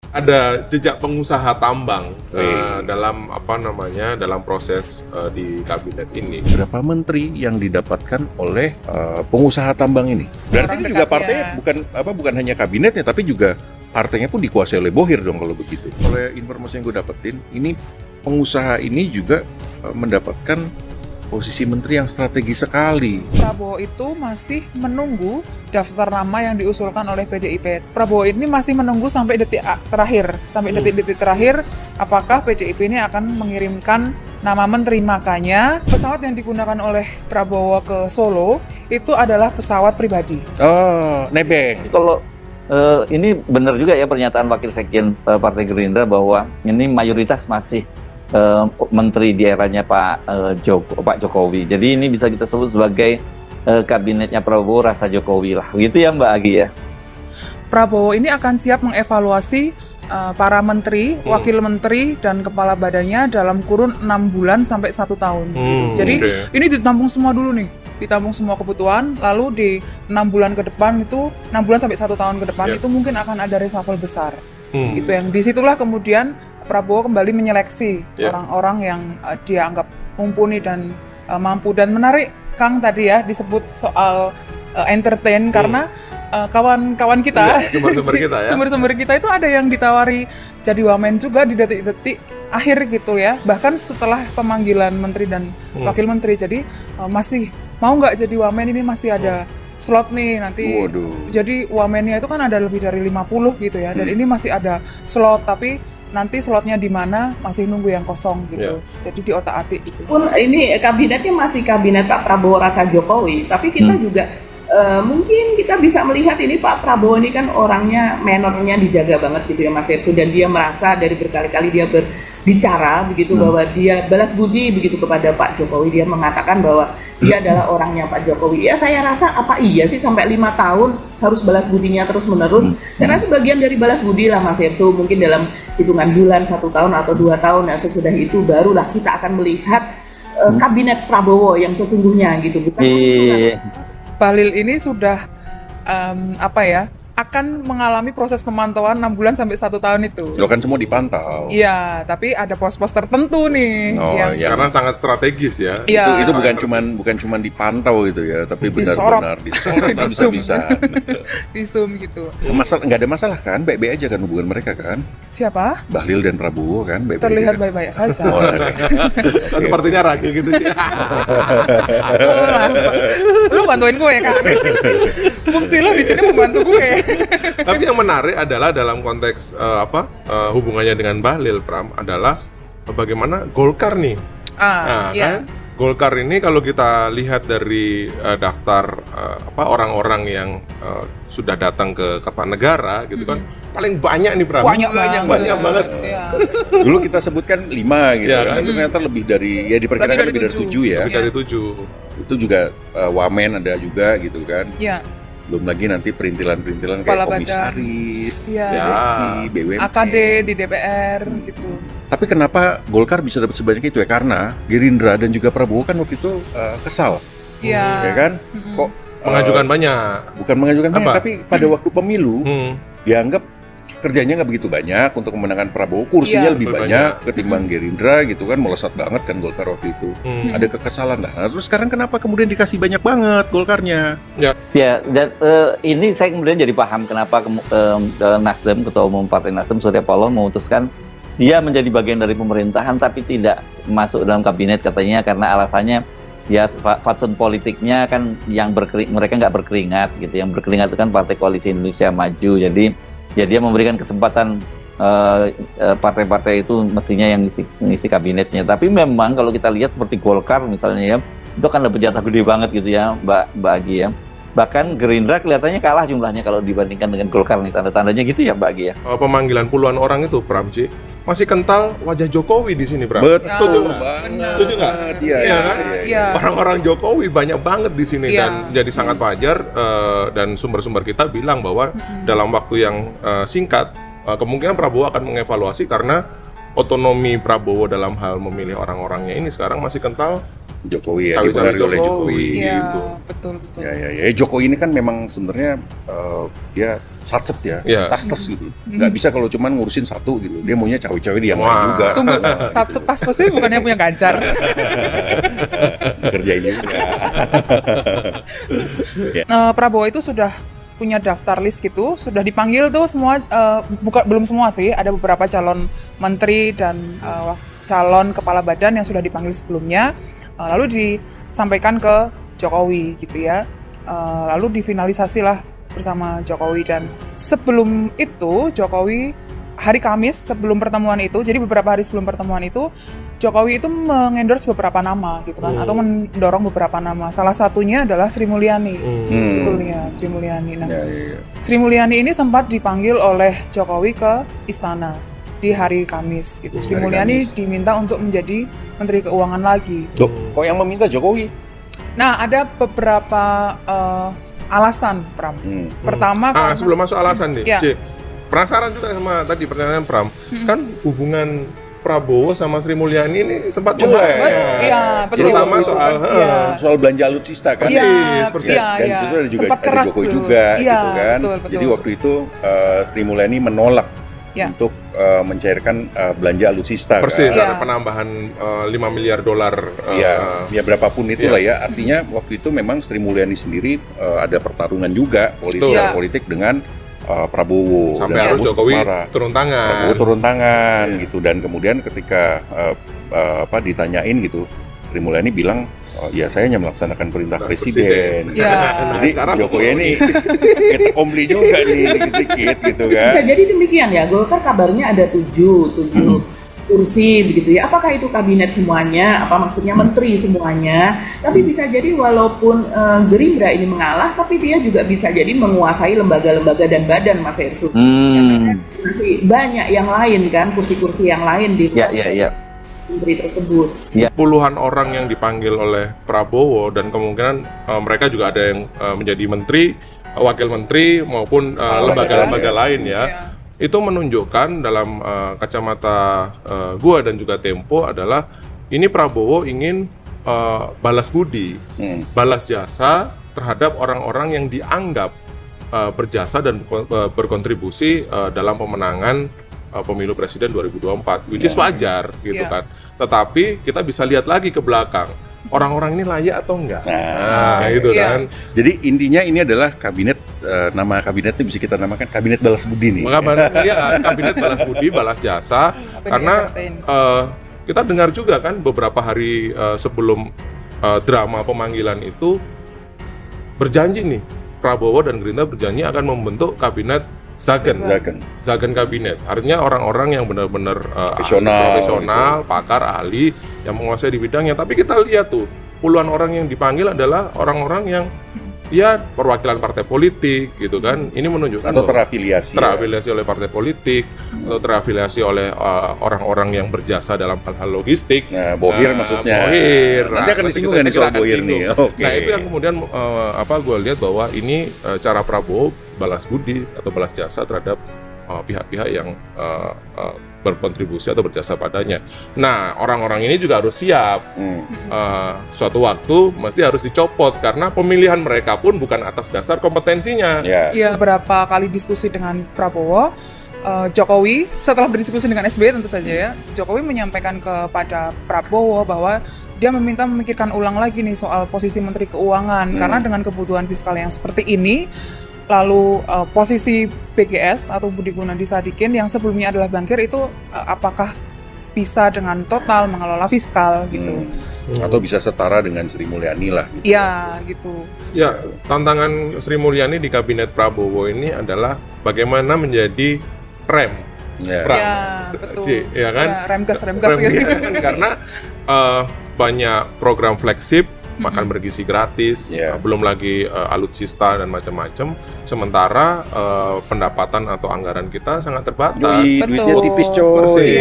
Ada jejak pengusaha tambang dalam proses di kabinet ini. Berapa menteri yang didapatkan oleh pengusaha tambang ini? Berarti ini juga partainya bukan hanya kabinetnya, tapi juga partainya pun dikuasai oleh Bohir dong kalau begitu. Oleh informasi yang gue dapetin, ini pengusaha ini juga mendapatkan posisi menteri yang strategis sekali. Prabowo itu masih menunggu daftar nama yang diusulkan oleh PDIP. Prabowo ini masih menunggu sampai detik terakhir, apakah PDIP ini akan mengirimkan nama menteri. Makanya pesawat yang digunakan oleh Prabowo ke Solo itu adalah pesawat pribadi. Oh, nebeng. Kalau ini benar juga ya pernyataan Wakil Sekjen Partai Gerindra bahwa ini mayoritas masih menteri di eranya Pak Jokowi. Jadi ini bisa kita sebut sebagai kabinetnya Prabowo rasa Jokowi lah. Gitu ya Mbak Agi ya. Prabowo ini akan siap mengevaluasi para menteri, wakil menteri, dan kepala badannya dalam kurun 6 bulan sampai 1 tahun. Jadi ini ditampung semua dulu nih. Ditampung semua kebutuhan, lalu di 6 bulan ke depan itu, 6 bulan sampai 1 tahun ke depan itu mungkin akan ada reshuffle besar. Itu yang disitulah kemudian Prabowo kembali menyeleksi orang-orang yang dia anggap mumpuni dan mampu. Dan menarik Kang tadi ya disebut soal entertain karena kawan-kawan kita, sumber-sumber kita itu ada yang ditawari jadi wamen juga di detik-detik akhir gitu ya. Bahkan setelah pemanggilan menteri dan wakil menteri. Jadi masih mau nggak jadi wamen ini masih ada slot nih nanti. Jadi wamennya itu kan ada lebih dari 50 gitu ya. Dan ini masih ada slot, tapi nanti slotnya di mana masih nunggu yang kosong gitu. Jadi di otak-atik gitu. Pun ini kabinetnya masih kabinet Pak Prabowo rasa Jokowi, tapi kita juga mungkin kita bisa melihat ini Pak Prabowo ini kan orangnya menornya dijaga banget gitu ya Mas Ersu, dan dia merasa dari berkali-kali dia berbicara begitu bahwa dia balas budi begitu kepada Pak Jokowi. Dia mengatakan bahwa dia adalah orangnya Pak Jokowi. Ya saya rasa apa iya sih sampai 5 tahun harus balas budinya terus menerus. Karena sebagian dari balas budi lah Mas Ersu, mungkin dalam hitungan bulan, 1 tahun atau 2 tahun. Nah sesudah itu barulah kita akan melihat kabinet Prabowo yang sesungguhnya gitu. Bukan Bahlil ini sudah akan mengalami proses pemantauan 6 bulan sampai 1 tahun itu. Lo kan semua dipantau. Iya, tapi ada pos-pos tertentu nih. Karena sangat strategis ya. Itu bukan cuman dipantau gitu ya, tapi benar-benar disorot bisa-bisa. Di zoom gitu. Nggak ada masalah kan? Baik-baik aja kan hubungan mereka kan? Siapa? Bahlil dan Prabowo kan baik-baik. Terlihat kan? baik-baik saja. Sepertinya ragu gitu sih. Lu bantuin gue kan? Fungsi lu di sini membantu gue. Tapi yang menarik adalah dalam konteks hubungannya dengan Bahlil, Pram, adalah bagaimana Golkar nih. Kan? Golkar ini kalau kita lihat dari daftar orang-orang yang sudah datang ke Kertanegara gitu kan, paling banyak nih, Pram. Banyak banget. Iya. Dulu kita sebutkan 5 gitu kan, tapi ternyata lebih dari, ya diperkirakan lebih dari 7 ya. Lebih dari 7. Itu juga wamen ada juga gitu kan. Iya. Belum lagi nanti perintilan-perintilan kayak komisaris, direksi, BUMN, AKD di DPR gitu. Tapi kenapa Golkar bisa dapat sebanyak itu ya? Karena Gerindra dan juga Prabowo kan waktu itu kesal, ya kan? Kok mengajukan banyak? Bukan mengajukan banyak, tapi pada waktu pemilu dianggap kerjanya nggak begitu banyak untuk memenangkan Prabowo, kursinya lebih banyak ketimbang Gerindra gitu kan, melesat banget kan Golkar waktu itu. Ada kekesalan lah. Nah, terus sekarang kenapa kemudian dikasih banyak banget Golkarnya? Ya, dan ini saya kemudian jadi paham kenapa Nasdem, Ketua Umum Partai Nasdem Surya Paloh memutuskan dia menjadi bagian dari pemerintahan tapi tidak masuk dalam kabinet katanya karena alasannya ya fatsun politiknya kan yang mereka nggak berkeringat gitu. Yang berkeringat itu kan Partai Koalisi Indonesia Maju. Jadi ya dia memberikan kesempatan partai-partai itu mestinya yang ngisi kabinetnya. Tapi memang kalau kita lihat seperti Golkar misalnya ya, itu kan dapat jatah gede banget gitu ya Mbak Agi ya. Bahkan Gerindra kelihatannya kalah jumlahnya kalau dibandingkan dengan Golkar nih, tanda-tandanya gitu ya Mbak Agi ya. Pemanggilan puluhan orang itu, Pramji, masih kental wajah Jokowi di sini, Pram. Setuju nggak? Iya. Orang-orang Jokowi banyak banget di sini dan jadi sangat wajar. Dan sumber-sumber kita bilang bahwa dalam waktu yang singkat kemungkinan Prabowo akan mengevaluasi karena otonomi Prabowo dalam hal memilih orang-orangnya ini sekarang masih kental Jokowi ya, Cawe-cawe dipengaruhi oleh Jokowi. Iya, Gitu. betul. Ya. Jokowi ini kan memang sebenarnya dia sacet ya, Iya. tas gitu. Nggak bisa kalau cuman ngurusin satu gitu. Dia maunya cawe-cawe di yang lain Wah. juga. Tunggu, tas sih bukannya punya Ganjar. Kerjain juga. Prabowo itu sudah punya daftar list gitu, sudah dipanggil tuh semua, belum semua sih, ada beberapa calon menteri dan calon kepala badan yang sudah dipanggil sebelumnya, lalu disampaikan ke Jokowi gitu ya, lalu difinalisasi lah bersama Jokowi. Dan sebelum itu Jokowi hari Kamis sebelum pertemuan itu, jadi beberapa hari sebelum pertemuan itu Jokowi itu mengendorse beberapa nama gitu kan, atau mendorong beberapa nama. Salah satunya adalah Sri Mulyani, sebetulnya Sri Mulyani. Nah, Sri Mulyani ini sempat dipanggil oleh Jokowi ke istana di hari Kamis gitu. Sri Mulyani diminta untuk menjadi Menteri Keuangan lagi. Loh, kok yang meminta Jokowi? Nah, ada beberapa alasan, Pram. Pertama, karena sebelum masuk alasan nih, Ya. penasaran juga sama tadi pertanyaan Pram. Kan hubungan Prabowo sama Sri Mulyani ini sempat jelek. Iya, betul. Terutama soal belanja alutsista kan. Persis. Dan di situ ada juga sempat keras Jokowi tuh. juga Iya, gitu kan. betul. Jadi waktu itu Sri Mulyani menolak untuk mencairkan belanja alutsista. Persis, kan? ada penambahan 5 miliar dolar. Ya berapapun itulah ya. Artinya waktu itu memang Sri Mulyani sendiri ada pertarungan juga politik dengan Prabowo. Sampai harus Jokowi turun tangan. Prabowo turun tangan gitu, dan kemudian ketika ditanyain gitu, Sri Mulyani bilang, ya saya hanya melaksanakan perintah presiden. Jadi Jokowi ini kita kompli juga nih dikit-dikit gitu kan. Bisa jadi demikian ya, Golkar kabarnya ada 7 kursi begitu ya. Apakah itu kabinet semuanya? Apa maksudnya menteri semuanya? Tapi bisa jadi walaupun Gerindra ini mengalah, tapi dia juga bisa jadi menguasai lembaga-lembaga dan badan, Mas Heru. Masih banyak yang lain kan, kursi-kursi yang lain di menteri tersebut. Puluhan orang yang dipanggil oleh Prabowo, dan kemungkinan mereka juga ada yang menjadi menteri, wakil menteri maupun lembaga-lembaga lain ya. Itu menunjukkan dalam kacamata gua dan juga Tempo adalah ini Prabowo ingin balas budi, balas jasa terhadap orang-orang yang dianggap berjasa dan berkontribusi dalam pemenangan pemilu presiden 2024, which is wajar gitu kan. Tetapi kita bisa lihat lagi ke belakang, orang-orang ini layak atau enggak. Gitu kan. Jadi intinya ini adalah kabinet, nama kabinetnya bisa kita namakan kabinet balas budi nih. Kabinet balas budi, balas jasa. Karena kita dengar juga kan beberapa hari sebelum drama pemanggilan itu berjanji nih, Prabowo dan Gerindra berjanji akan membentuk kabinet Zagen kabinet. Artinya orang-orang yang benar-benar profesional, pakar, ahli yang menguasai di bidangnya. Tapi kita lihat tuh, puluhan orang yang dipanggil adalah orang-orang yang perwakilan partai politik gitu kan. Ini menunjukkan atau terafiliasi oleh partai politik, atau terafiliasi oleh orang-orang yang berjasa dalam hal-hal logistik. Bohir maksudnya. Nanti akan disinggung kan soal Bohir nih. Nah, itu yang kemudian gue lihat bahwa ini cara Prabowo balas budi atau balas jasa terhadap pihak-pihak yang berkontribusi atau berjasa padanya. Nah, orang-orang ini juga harus siap. Suatu waktu mesti harus dicopot karena pemilihan mereka pun bukan atas dasar kompetensinya. Beberapa kali diskusi dengan Prabowo, Jokowi setelah berdiskusi dengan SBY tentu saja ya, Jokowi menyampaikan kepada Prabowo bahwa dia meminta memikirkan ulang lagi nih soal posisi Menteri Keuangan karena dengan kebutuhan fiskal yang seperti ini. Lalu posisi BGS atau Budi Gunadi Sadikin yang sebelumnya adalah bankir itu apakah bisa dengan total mengelola fiskal gitu? Atau bisa setara dengan Sri Mulyani lah gitu. Gitu. Ya, tantangan Sri Mulyani di kabinet Prabowo ini adalah bagaimana menjadi rem. Betul. Rem gas gitu. Karena banyak program flagship, makan bergizi gratis, belum lagi alutsista dan macam-macam. Sementara pendapatan atau anggaran kita sangat terbatas. Duitnya tipis coy.